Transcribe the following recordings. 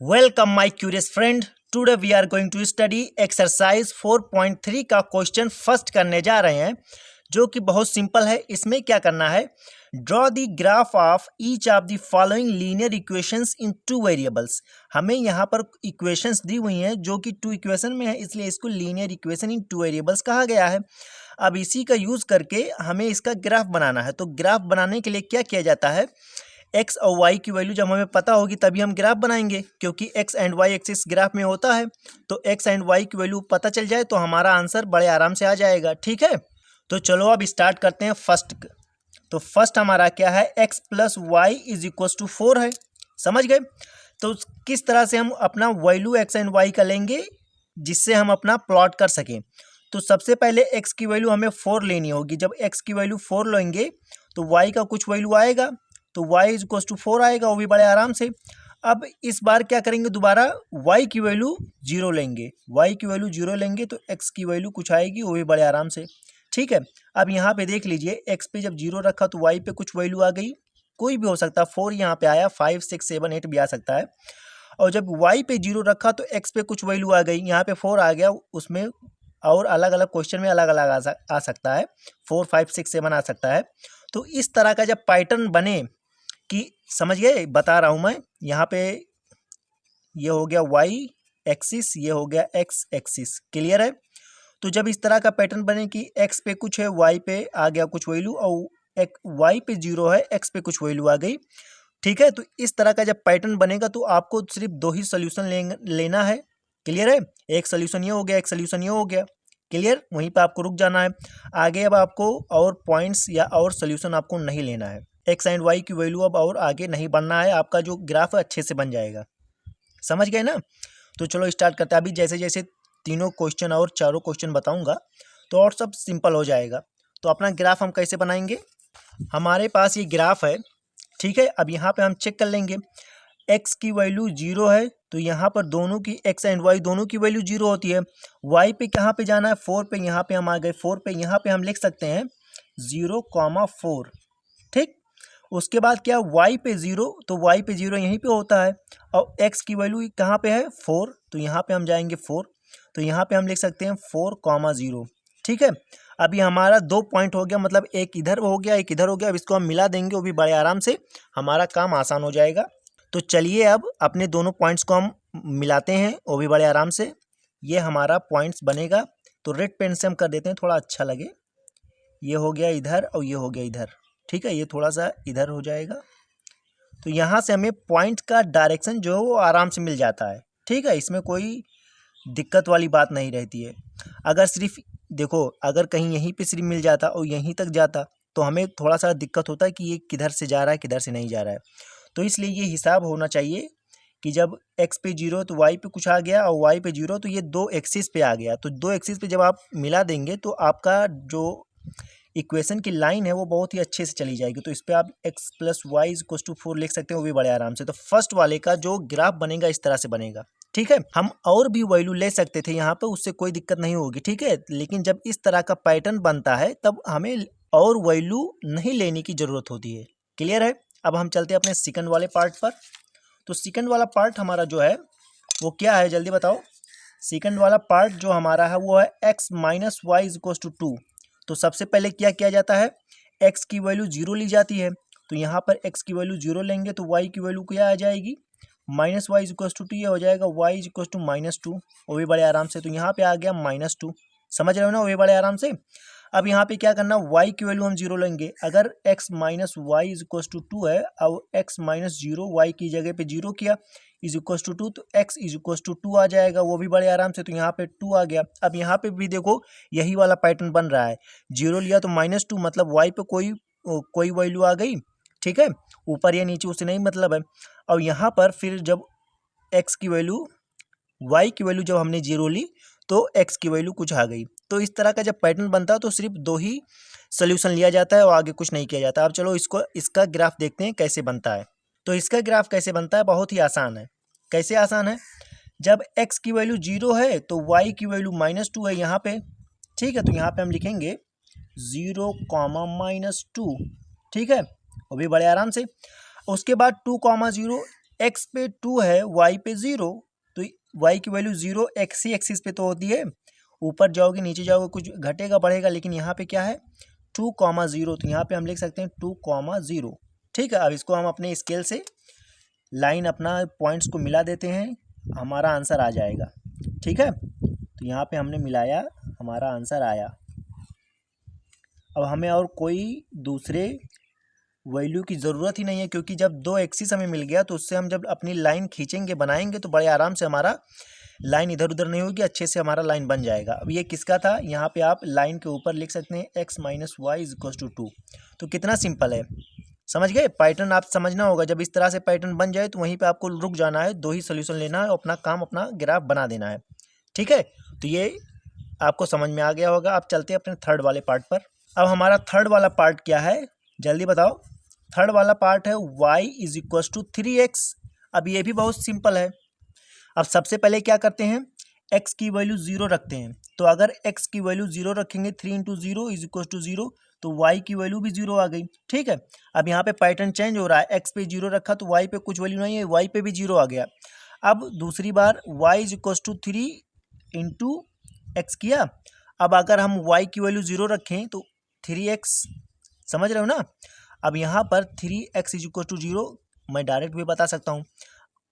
Welcome my curious friend. Today we are going to study exercise 4.3 का question first करने जा रहे हैं, जो कि बहुत सिंपल है। इसमें क्या करना है, draw the graph of each of the following linear equations in two variables. हमें यहाँ पर इक्वेशंस दी हुई हैं जो कि टू इक्वेशन में है, इसलिए इसको linear equation in two variables कहा गया है। अब इसी का यूज़ करके हमें इसका ग्राफ बनाना है। तो ग्राफ बनाने के लिए क्या किया जाता है, एक्स और वाई की वैल्यू जब हमें पता होगी तभी हम ग्राफ बनाएंगे, क्योंकि x and y axis graph में होता है। तो एक्स एंड वाई की वैल्यू पता चल जाए तो हमारा आंसर बड़े आराम से आ जाएगा। ठीक है, तो चलो अब स्टार्ट करते हैं फर्स्ट। तो फर्स्ट हमारा क्या है, x plus y is equal to 4 है। समझ गए। तो किस तरह से हम अपना वैल्यू एक्स एंड वाई का लेंगे जिससे हम अपना प्लॉट कर सकें। तो सबसे पहले एक्स की वैल्यू हमें 4 लेनी होगी। जब एक्स की वैल्यू 4 लेंगे तो वाई का कुछ वैल्यू आएगा, तो y इज इक्वल टू 4 आएगा, वो भी बड़े आराम से। अब इस बार क्या करेंगे, दोबारा y की वैल्यू 0 लेंगे। y की वैल्यू 0 लेंगे तो x की वैल्यू कुछ आएगी, वो भी बड़े आराम से। ठीक है, अब यहाँ पे देख लीजिए, x पे जब 0 रखा तो y पे कुछ वैल्यू आ गई, कोई भी हो सकता है। 4 यहाँ पे आया, 5 6 7 8 भी आ सकता है। और जब y पे 0 रखा तो x पे कुछ वैल्यू आ गई, यहाँ पे 4 आ गया। उसमें और अलग अलग क्वेश्चन में अलग अलग आ सकता है, 4 5 6 7 आ सकता है। तो इस तरह का जब पैटर्न बने कि, समझ गए, बता रहा हूं मैं। यहाँ पे ये हो गया y एक्सिस, ये हो गया x एक्सिस। क्लियर है। तो जब इस तरह का पैटर्न बने कि x पे कुछ है, y पे आ गया कुछ वैल्यू, और y पे 0 है, x पे कुछ वैल्यू आ गई। ठीक है, तो इस तरह का जब पैटर्न बनेगा तो आपको सिर्फ 2 ही सोल्यूशन लेना है। क्लियर है, एक सोल्यूशन ये हो गया, एक सोल्यूशन ये हो गया। क्लियर, वहीं पे आपको रुक जाना है। आगे अब आपको और पॉइंट्स या और सोल्यूशन आपको नहीं लेना है। एक्स एंड वाई की वैल्यू अब और आगे नहीं बढ़ना है, आपका जो ग्राफ है अच्छे से बन जाएगा। समझ गए ना। तो चलो स्टार्ट करते हैं। अभी जैसे जैसे तीनों क्वेश्चन और चारों क्वेश्चन बताऊंगा तो और सब सिंपल हो जाएगा। तो अपना ग्राफ हम कैसे बनाएंगे, हमारे पास ये ग्राफ है। ठीक है, अब यहाँ पे हम चेक कर लेंगे, x की वैल्यू 0 है तो यहाँ पर दोनों की, x एंड y दोनों की वैल्यू 0 होती है। y पे कहाँ पे जाना है, 4 पे। यहाँ पे हम आ गए 4 पे, यहाँ पे हम लिख सकते हैं 0,4। ठीक, उसके बाद क्या, y पे 0, तो y पे 0 यहीं पे होता है। और x की वैल्यू कहाँ पे है, 4, तो यहाँ पे हम जाएंगे 4, तो यहाँ पे हम लिख सकते हैं 4,0। ठीक है, अभी हमारा 2 पॉइंट हो गया, मतलब एक इधर हो गया एक इधर हो गया। अब इसको हम मिला देंगे, वो भी बड़े आराम से, हमारा काम आसान हो जाएगा। तो चलिए अब अपने दोनों पॉइंट्स को हम मिलाते हैं, वो भी बड़े आराम से। ये हमारा पॉइंट्स बनेगा, तो रेड पेन से हम कर देते हैं, थोड़ा अच्छा लगे। ये हो गया इधर और ये हो गया इधर। ठीक है, ये थोड़ा सा इधर हो जाएगा। तो यहाँ से हमें पॉइंट का डायरेक्शन जो है वो आराम से मिल जाता है। ठीक है, इसमें कोई दिक्कत वाली बात नहीं रहती है। अगर सिर्फ देखो, अगर कहीं यहीं पे सिर्फ मिल जाता और यहीं तक जाता तो हमें थोड़ा सा दिक्कत होता है कि ये किधर से जा रहा है किधर से नहीं जा रहा है। तो इसलिए ये हिसाब होना चाहिए कि जब x पे 0 तो y पे कुछ आ गया, और y पे 0 तो ये 2 एक्सिस पे आ गया। तो 2 एक्सिस पे जब आप मिला देंगे तो आपका जो इक्वेशन की लाइन है वो बहुत ही अच्छे से चली जाएगी। तो इस पर आप x plus y is equal to 4 लिख सकते हैं, वो भी बड़े आराम से। तो फर्स्ट वाले का जो ग्राफ बनेगा इस तरह से बनेगा। ठीक है, हम और भी वैल्यू ले सकते थे यहाँ पे, उससे कोई दिक्कत नहीं होगी। ठीक है, लेकिन जब इस तरह का पैटर्न बनता है तब हमें और वैल्यू नहीं लेने की जरूरत होती है। क्लियर है। अब हम चलते हैं अपने सेकंड वाले पार्ट पर। तो सेकंड वाला पार्ट हमारा जो है वो क्या है, जल्दी बताओ। सेकंड वाला पार्ट जो हमारा है वो है x minus y is equal to 2। तो सबसे पहले क्या किया जाता है, x की वैल्यू 0 ली जाती है। तो यहाँ पर x की वैल्यू 0 लेंगे तो y की वैल्यू क्या आ जाएगी, minus y is equal to 2। ये हो जाएगा y इज इक्वल टू -2, वो भी बड़े आराम से। तो यहाँ पे आ गया -2, समझ रहे हो ना, वो भी बड़े आराम से। अब यहाँ पे क्या करना, y की वैल्यू हम 0 लेंगे। अगर x minus y is equal to 2 है और x माइनस 0 वाई की जगह पे 0 किया इज इक्वल टू 2, तो x इज इक्वल टू 2 आ जाएगा, वो भी बड़े आराम से। तो यहाँ पे 2 आ गया। अब यहाँ पे भी देखो यही वाला पैटर्न बन रहा है, 0 लिया तो -2, मतलब y पे कोई वैल्यू आ गई। ठीक है, ऊपर या नीचे उससे नहीं मतलब है। और यहाँ पर फिर जब x की वैल्यू, y की वैल्यू जब हमने 0 ली तो x की वैल्यू कुछ आ गई। तो इस तरह का जब पैटर्न बनता है तो सिर्फ 2 ही सोल्यूशन लिया जाता है और आगे कुछ नहीं किया जाता। अब चलो इसका ग्राफ देखते हैं कैसे बनता है। तो इसका ग्राफ कैसे बनता है, बहुत ही आसान है। कैसे आसान है, जब x की वैल्यू 0 है तो y की वैल्यू -2 है यहाँ पे। ठीक है, तो यहाँ पे हम लिखेंगे 0, -2। ठीक है, वो भी बड़े आराम से। उसके बाद 2, 0 x पे 2 है, y पे 0, तो y की वैल्यू 0 x ही एक्सिस पे तो होती है। ऊपर जाओगे नीचे जाओगे कुछ घटेगा बढ़ेगा, लेकिन यहाँ पे क्या है 2,0, तो यहाँ पे हम लिख सकते हैं 2,0। ठीक है, अब इसको हम अपने स्केल से लाइन अपना पॉइंट्स को मिला देते हैं, हमारा आंसर आ जाएगा। ठीक है, तो यहाँ पे हमने मिलाया, हमारा आंसर आया। अब हमें और कोई दूसरे वैल्यू की ज़रूरत ही नहीं है, क्योंकि जब दो एक्सिस हमें मिल गया तो उससे हम जब अपनी लाइन खींचेंगे बनाएंगे तो बड़े आराम से हमारा लाइन इधर उधर नहीं होगी, अच्छे से हमारा लाइन बन जाएगा। अब ये किसका था, यहाँ पे आप लाइन के ऊपर लिख सकते हैं x minus y is equal to 2। तो कितना सिंपल है, समझ गए। पैटर्न आप समझना होगा, जब इस तरह से पैटर्न बन जाए तो वहीं पे आपको रुक जाना है, दो ही सोल्यूशन लेना है और अपना काम अपना ग्राफ बना देना है। ठीक है, तो ये आपको समझ में आ गया होगा। अब चलते हैं अपने थर्ड वाले पार्ट पर। अब हमारा थर्ड वाला पार्ट क्या है, जल्दी बताओ। थर्ड वाला पार्ट है y is equal to 3x। अब ये भी बहुत सिंपल है। अब सबसे पहले क्या करते हैं, x की वैल्यू 0 रखते हैं। तो अगर x की वैल्यू 0 रखेंगे, 3 इंटू 0 इज इक्वल टू 0, तो y की वैल्यू भी 0 आ गई। ठीक है, अब यहाँ पे पैटर्न चेंज हो रहा है, x पे 0 रखा तो y पे कुछ वैल्यू नहीं है, y पे भी 0 आ गया। अब दूसरी बार y is equal to 3 into x किया। अब अगर हम y की वैल्यू 0 रखें तो 3x, समझ रहे हो ना। अब यहाँ पर 3x इज इक्वल टू 0 मैं डायरेक्ट भी बता सकता हूँ,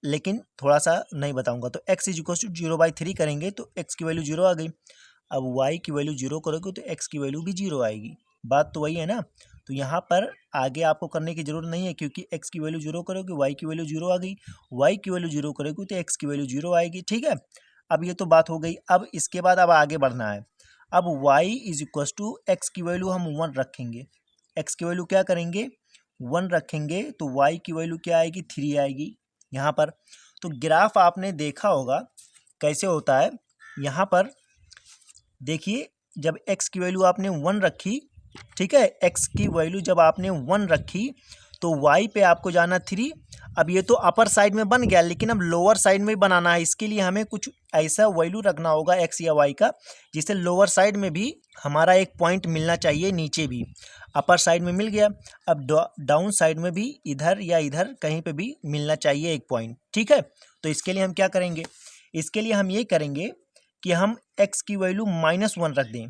लेकिन थोड़ा सा नहीं बताऊंगा। तो x इज इक्वल टू 0/3 करेंगे तो x की वैल्यू 0 आ गई। अब y की वैल्यू 0 करोगे तो x की वैल्यू भी 0 आएगी। बात तो वही है ना। तो यहाँ पर आगे आपको करने की ज़रूरत नहीं है, क्योंकि x की वैल्यू 0 करोगे y की वैल्यू 0 आ गई, y की वैल्यू 0 करोगे तो x की वैल्यू 0 आएगी। ठीक है, अब ये तो बात हो गई। अब इसके बाद अब आगे बढ़ना है। अब y is equal to x की वैल्यू हम 1 रखेंगे, x की वैल्यू क्या करेंगे 1 रखेंगे, तो y की वैल्यू क्या आएगी 3 आएगी यहाँ पर। तो ग्राफ आपने देखा होगा कैसे होता है। यहाँ पर देखिए, जब x की वैल्यू आपने 1 रखी, ठीक है, x की वैल्यू जब आपने 1 रखी तो y पे आपको जाना 3। अब ये तो अपर साइड में बन गया, लेकिन अब लोअर साइड में बनाना है। इसके लिए हमें कुछ ऐसा वैल्यू रखना होगा x या y का, जिससे लोअर साइड में भी हमारा एक पॉइंट मिलना चाहिए, नीचे भी। अपर साइड में मिल गया, अब डाउन साइड में भी इधर या इधर कहीं पे भी मिलना चाहिए एक पॉइंट। ठीक है, तो इसके लिए हम क्या करेंगे, इसके लिए हम ये करेंगे कि हम x की वैल्यू -1 रख दें।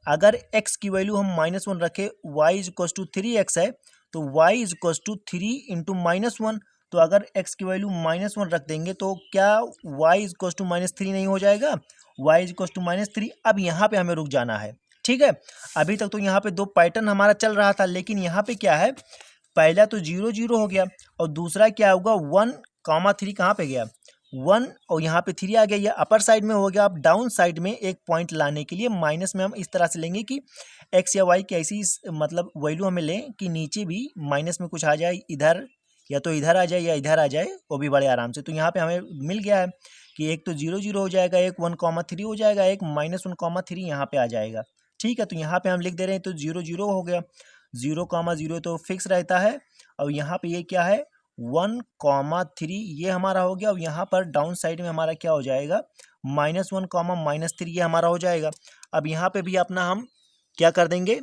अगर x की वैल्यू हम -1 रखें, y is equal to 3x है, तो y is equal to 3 into -1। तो अगर x की वैल्यू -1 रख देंगे तो क्या y इज इक्वल टू -3 नहीं हो जाएगा, y इज इक्वल टू -3। अब यहाँ पे हमें रुक जाना है। ठीक है, अभी तक तो यहाँ पे दो पैटर्न हमारा चल रहा था, लेकिन यहाँ पे क्या है, पहला तो 0 0 हो गया और दूसरा क्या होगा 1,3 कहाँ पे गया 1, और यहाँ पे 3 आ गया। ये अपर साइड में हो गया। अब डाउन साइड में एक पॉइंट लाने के लिए माइनस में हम इस तरह से लेंगे कि x या y की ऐसी मतलब वैल्यू हमें लें कि नीचे भी माइनस में कुछ आ जाए, इधर या तो इधर आ जाए या इधर आ जाए, वो भी बड़े आराम से। तो यहाँ पे हमें मिल गया है कि एक तो 0 0 हो जाएगा, एक 1,3 हो जाएगा, एक -1,3 यहाँ पे आ जाएगा। ठीक है, तो यहाँ पे हम लिख दे रहे हैं, तो 0 0 हो गया, 0,0 तो फिक्स रहता है। और यहाँ पे ये क्या है 1,3 ये हमारा हो गया। और यहाँ पर डाउन साइड में हमारा क्या हो जाएगा -1, -3 ये हमारा हो जाएगा। अब यहाँ पे भी अपना हम क्या कर देंगे,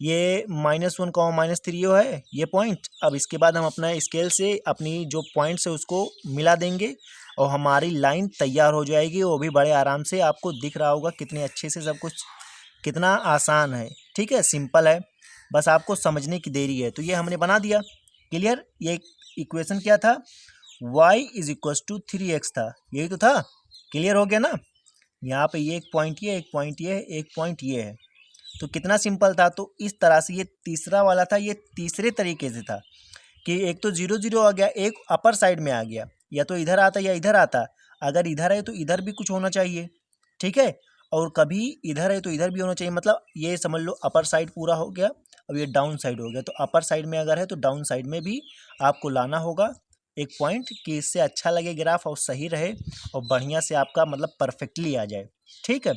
ये -1, -3 है ये पॉइंट। अब इसके बाद हम अपना स्केल से अपनी जो पॉइंट्स है उसको मिला देंगे और हमारी लाइन तैयार हो जाएगी, वो भी बड़े आराम से। आपको दिख रहा होगा कितने अच्छे से सब कुछ, कितना आसान है। ठीक है, सिंपल है, बस आपको समझने की देरी है। तो ये हमने बना दिया, क्लियर। ये इक्वेशन क्या था, y is equal to 3x था, यही तो था। क्लियर हो गया ना। यहाँ पे ये एक पॉइंट, ये एक पॉइंट, ये एक पॉइंट, ये है। तो कितना सिंपल था। तो इस तरह से ये तीसरा वाला था, ये तीसरे तरीके से था कि एक तो 0 0 आ गया, एक अपर साइड में आ गया, या तो इधर आता या इधर आता। अगर इधर है तो इधर भी कुछ होना चाहिए। ठीक है, और कभी इधर है तो इधर भी होना चाहिए। मतलब ये समझ लो अपर साइड पूरा हो गया, अब ये डाउन साइड हो गया। तो अपर साइड में अगर है तो डाउन साइड में भी आपको लाना होगा एक पॉइंट, कि इससे अच्छा लगे ग्राफ और सही रहे और बढ़िया से आपका मतलब परफेक्टली आ जाए। ठीक है,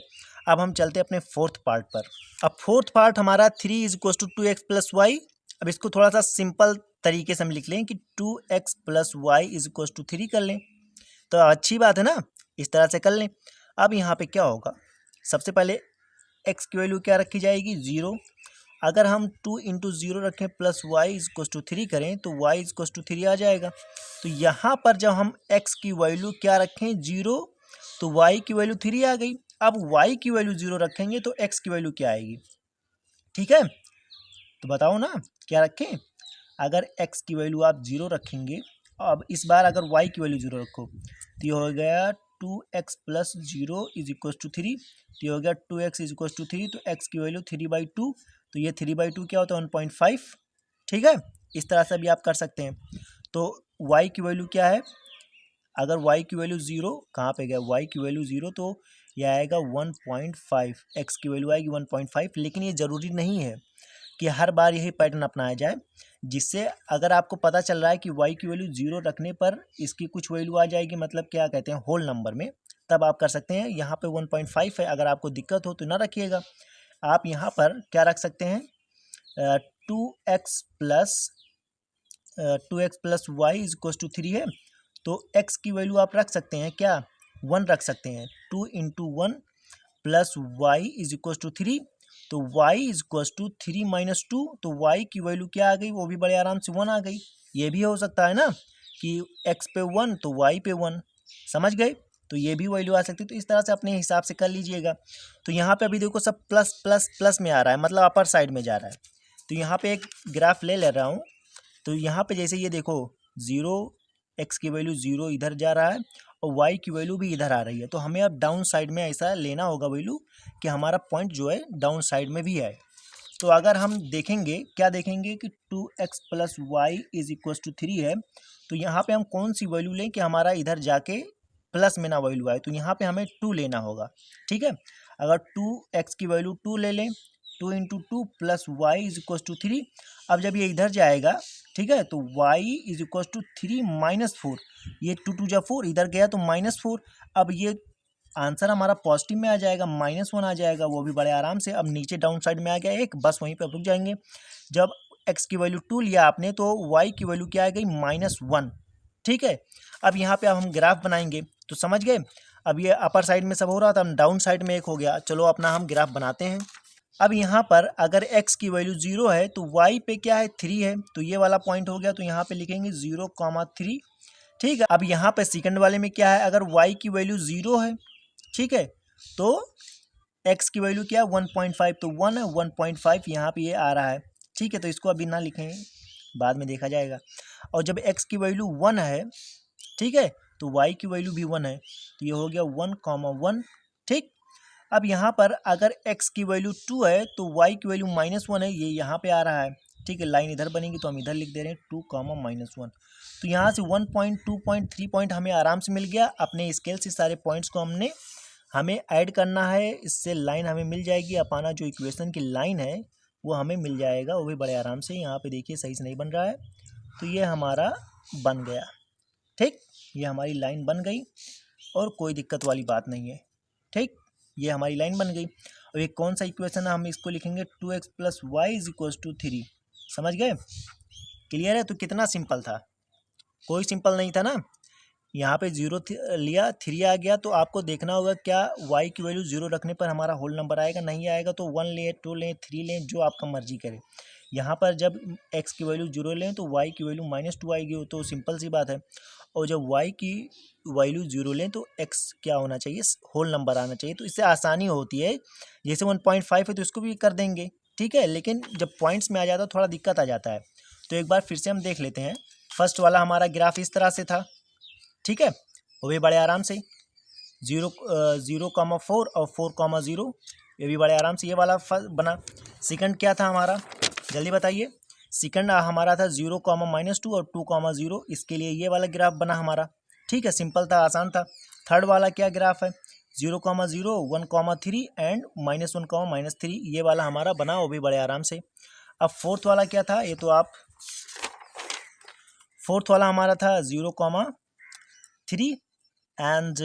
अब हम चलते हैं अपने फोर्थ पार्ट पर। अब फोर्थ पार्ट हमारा 3 is equal to 2x plus y. अब इसको थोड़ा सा सिंपल तरीके से हम लिख लें कि 2x plus y is equal to 3 कर लें, तो अच्छी बात है ना, इस तरह से कर लें। अब यहाँ पे क्या होगा, सबसे पहले x की वैल्यू क्या रखी जाएगी 0। अगर हम 2 इंटू 0 रखें plus y is equal to 3 करें तो वाई इज इक्वल टू 3 आ जाएगा। तो यहाँ पर जब हम x की वैल्यू क्या रखें 0, तो y की वैल्यू 3 आ गई। अब y की वैल्यू 0 रखेंगे तो x की वैल्यू क्या आएगी? ठीक है, तो बताओ ना क्या रखें। अगर x की वैल्यू आप 0 रखेंगे, अब इस बार अगर y की वैल्यू 0 रखो तो ये हो गया 2x plus 0 is equal to 3। तो ये हो गया 2x इज इक्वल टू 3। तो x की वैल्यू 3/2, तो ये 3/2 क्या होता है 1.5। ठीक है, इस तरह से भी आप कर सकते हैं। तो y की वैल्यू क्या है, अगर y की वैल्यू 0 कहाँ पे गया, y की वैल्यू 0 तो यह आएगा 1.5, x की वैल्यू आएगी 1.5। लेकिन ये ज़रूरी नहीं है कि हर बार यही पैटर्न अपनाया जाए, जिससे अगर आपको पता चल रहा है कि y की वैल्यू 0 रखने पर इसकी कुछ वैल्यू आ जाएगी, मतलब क्या कहते हैं होल नंबर में, तब आप कर सकते हैं। यहाँ पे 1.5 है, अगर आपको दिक्कत हो तो ना रखिएगा। आप यहाँ पर क्या रख सकते हैं 2x plus y is equal to 3 है, तो x की वैल्यू आप रख सकते हैं क्या 1 रख सकते हैं। 2 into 1 plus y is equal to 3, तो y is equal to 3 minus 2, तो y की वैल्यू क्या आ गई, वो भी बड़े आराम से 1 आ गई। ये भी हो सकता है ना कि x पे 1 तो y पे 1, समझ गए, तो ये भी वैल्यू आ सकती है। तो इस तरह से अपने हिसाब से कर लीजिएगा। तो यहाँ पे अभी देखो सब प्लस प्लस प्लस में आ रहा है, मतलब अपर साइड में जा रहा है। तो यहाँ पे एक ग्राफ ले रहा हूँ, तो यहाँ पे जैसे ये देखो 0, x की वैल्यू 0 इधर जा रहा है और y की वैल्यू भी इधर आ रही है। तो हमें अब डाउन साइड में ऐसा लेना होगा वैल्यू कि हमारा पॉइंट जो है डाउन साइड में भी आए। तो अगर हम देखेंगे, क्या देखेंगे कि 2x plus y is equal to 3 है, तो यहाँ पे हम कौन सी वैल्यू लें कि हमारा इधर जाके प्लस में ना वैल्यू आए, तो यहाँ पे हमें 2 लेना होगा। ठीक है, अगर 2x की वैल्यू 2 ले लें, 2 into 2 plus y is equal to 3। अब जब ये इधर जाएगा, ठीक है, तो y is equal to 3 minus 4, ये 2 2 जा 4, इधर गया तो -4। अब ये आंसर हमारा पॉजिटिव में आ जाएगा, -1 आ जाएगा, वो भी बड़े आराम से। अब नीचे डाउन साइड में आ गया एक, बस वहीं पर रुक जाएंगे। जब x की वैल्यू 2 लिया आपने तो y की वैल्यू क्या आ गई -1। ठीक है, अब यहाँ पे अब हम ग्राफ बनाएंगे, तो समझ गए। अब ये अपर साइड में सब हो रहा था, हम डाउन साइड में एक हो गया। चलो अपना हम ग्राफ बनाते हैं। अब यहाँ पर अगर x की वैल्यू 0 है तो y पे क्या है 3 है, तो ये वाला पॉइंट हो गया। तो यहाँ पे लिखेंगे 0,3। ठीक है, अब यहाँ पे सेकंड वाले में क्या है, अगर y की वैल्यू 0 है, ठीक है, तो x की वैल्यू क्या है 1.5, तो 1 है, 1.5 यहाँ पे ये आ रहा है। ठीक है, तो इसको अभी ना लिखेंगे, बाद में देखा जाएगा। और जब x की वैल्यू 1 है, ठीक है, तो y की वैल्यू भी 1 है, तो ये हो गया 1,1। ठीक, अब यहाँ पर अगर x की वैल्यू 2 है तो y की वैल्यू -1 है, ये यहाँ पे आ रहा है। ठीक है, लाइन इधर बनेगी तो हम इधर लिख दे रहे हैं 2, -1। तो यहाँ से 1 पॉइंट 2 पॉइंट 3 पॉइंट हमें आराम से मिल गया। अपने स्केल से सारे पॉइंट्स को हमें ऐड करना है, इससे लाइन हमें मिल जाएगी। अपना जो इक्वेशन की लाइन है वो हमें मिल जाएगा, वो भी बड़े आराम से। यहाँ पे देखिए सही से नहीं बन रहा है, तो ये हमारा बन गया। ठीक, ये हमारी लाइन बन गई और कोई दिक्कत वाली बात नहीं है। ठीक, ये हमारी लाइन बन गई। और ये कौन सा इक्वेशन है, हम इसको लिखेंगे 2x plus y is equal to 3। समझ गए, क्लियर है। तो कितना सिंपल था, कोई सिंपल नहीं था ना। यहाँ पे 0 लिया, 3 आ गया, तो आपको देखना होगा क्या y की वैल्यू 0 रखने पर हमारा होल नंबर आएगा, नहीं आएगा तो 1 लें, 2 लें, 3 लें, जो आपका मर्जी करे। यहाँ पर जब x की वैल्यू 0 लें तो y की वैल्यू -2 आएगी, तो सिंपल सी बात है। और जब y की वैल्यू 0 लें तो x क्या होना चाहिए, होल नंबर आना चाहिए। तो इससे आसानी होती है, जैसे 1.5 है तो इसको भी कर देंगे। ठीक है, लेकिन जब पॉइंट्स में आ जाता है थोड़ा दिक्कत आ जाता है। तो एक बार फिर से हम देख लेते हैं। फर्स्ट वाला हमारा ग्राफ इस तरह से था, ठीक है, वो भी बड़े आराम से 0,4 और 4,0, ये भी बड़े आराम से ये वाला बना। सेकंड क्या था हमारा, जल्दी बताइए। सेकंड हमारा था 0,-2 और 2,0, इसके लिए ये वाला ग्राफ बना हमारा। ठीक है, सिंपल था, आसान था। थर्ड वाला क्या ग्राफ है, 0,0, 1,3 एंड -1, -3, ये वाला हमारा बना, वो भी बड़े आराम से। अब फोर्थ वाला क्या था, ये तो आप फोर्थ वाला हमारा था 0,3 एंड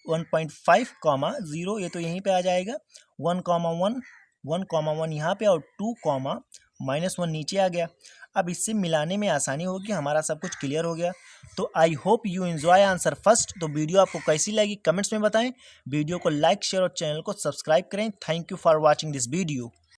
1.5, 0, ये तो यहीं पे आ जाएगा। 1,1 यहाँ पे और 2, -1 नीचे आ गया। अब इससे मिलाने में आसानी होगी, हमारा सब कुछ क्लियर हो गया। तो I hope you enjoy answer first. तो वीडियो आपको कैसी लगी कमेंट्स में बताएं। वीडियो को लाइक शेयर और चैनल को सब्सक्राइब करें। Thank you for watching this video.